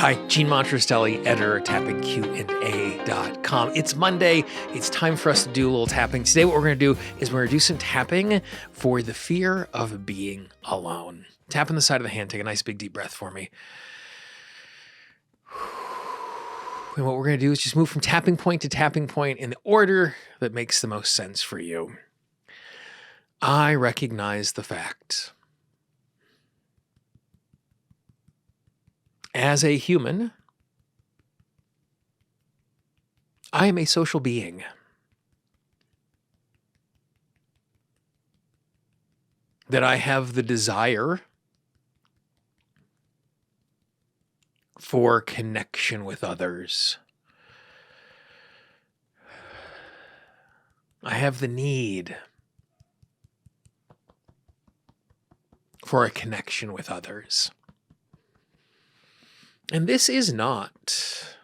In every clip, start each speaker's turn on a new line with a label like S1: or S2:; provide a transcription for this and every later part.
S1: Hi, Gene Monterastelli, editor at tappingqanda.com. It's Monday. It's time for us to do a little tapping. Today, what we're going to do is we're going to do some tapping for the fear of being alone. Tap on the side of the hand. Take a nice big deep breath for me. And what we're going to do is just move from tapping point to tapping point in the order that makes the most sense for you. I recognize the fact as a human, I am a social being. That I have the desire for connection with others. I have the need for a connection with others. And this is not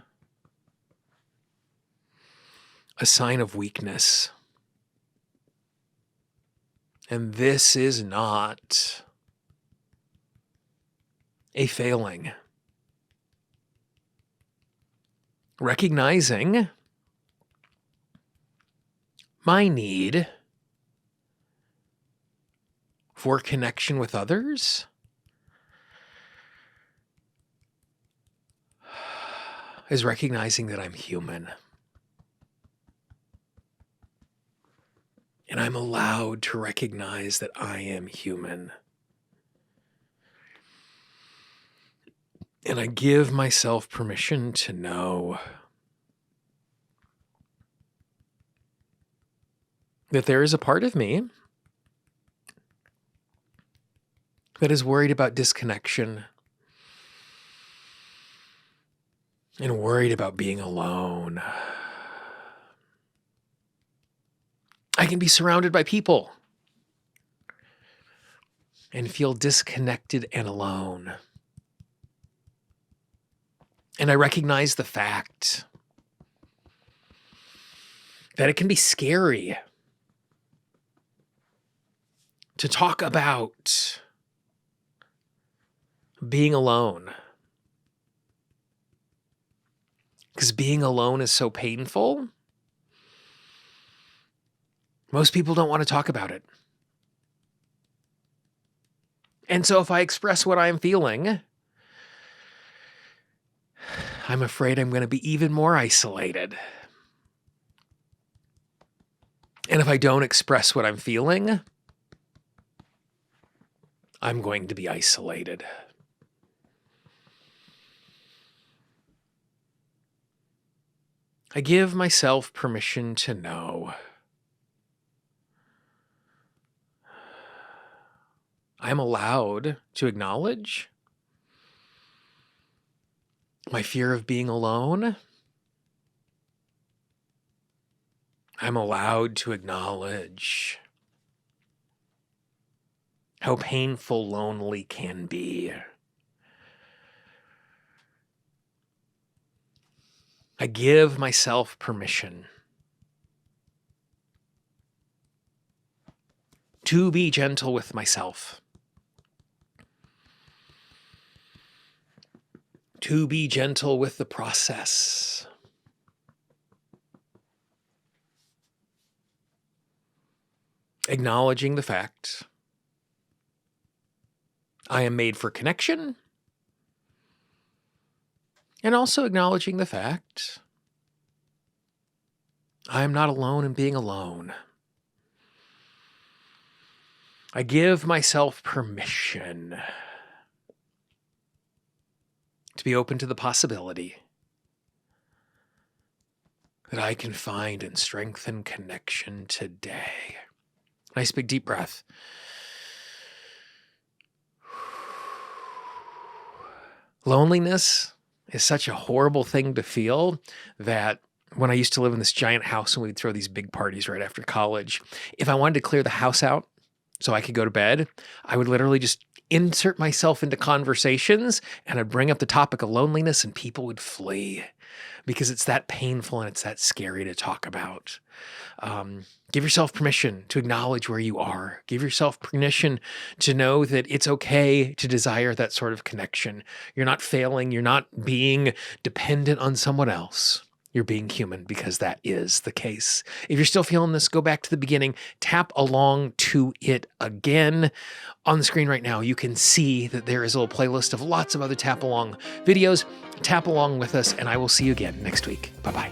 S1: a sign of weakness. And this is not a failing. Recognizing my need for connection with others is recognizing that I'm human. And I'm allowed to recognize that I am human. And I give myself permission to know that there is a part of me that is worried about disconnection and worried about being alone. I can be surrounded by people and feel disconnected and alone. And I recognize the fact that it can be scary to talk about being alone. Because being alone is so painful. Most people don't want to talk about it. And so if I express what I'm feeling, I'm afraid I'm going to be even more isolated. And if I don't express what I'm feeling, I'm going to be isolated. I give myself permission to know I'm allowed to acknowledge my fear of being alone. I'm allowed to acknowledge how painful lonely can be. I give myself permission to be gentle with myself, to be gentle with the process, acknowledging the fact I am made for connection, and also acknowledging the fact I am not alone in being alone. I give myself permission to be open to the possibility that I can find and strengthen connection today. Nice big deep breath. Loneliness is such a horrible thing to feel that when I used to live in this giant house and we'd throw these big parties right after college, if I wanted to clear the house out so I could go to bed, I would literally just insert myself into conversations and I'd bring up the topic of loneliness and people would flee because it's that painful and it's that scary to talk about. Give yourself permission to acknowledge where you are. Give yourself permission to know that it's okay to desire that sort of connection. You're not failing. You're not being dependent on someone else. You're being human because that is the case. If you're still feeling this, go back to the beginning, tap along to it again. On the screen right now, you can see that there is a little playlist of lots of other tap along videos. Tap along with us, and I will see you again next week. Bye-bye.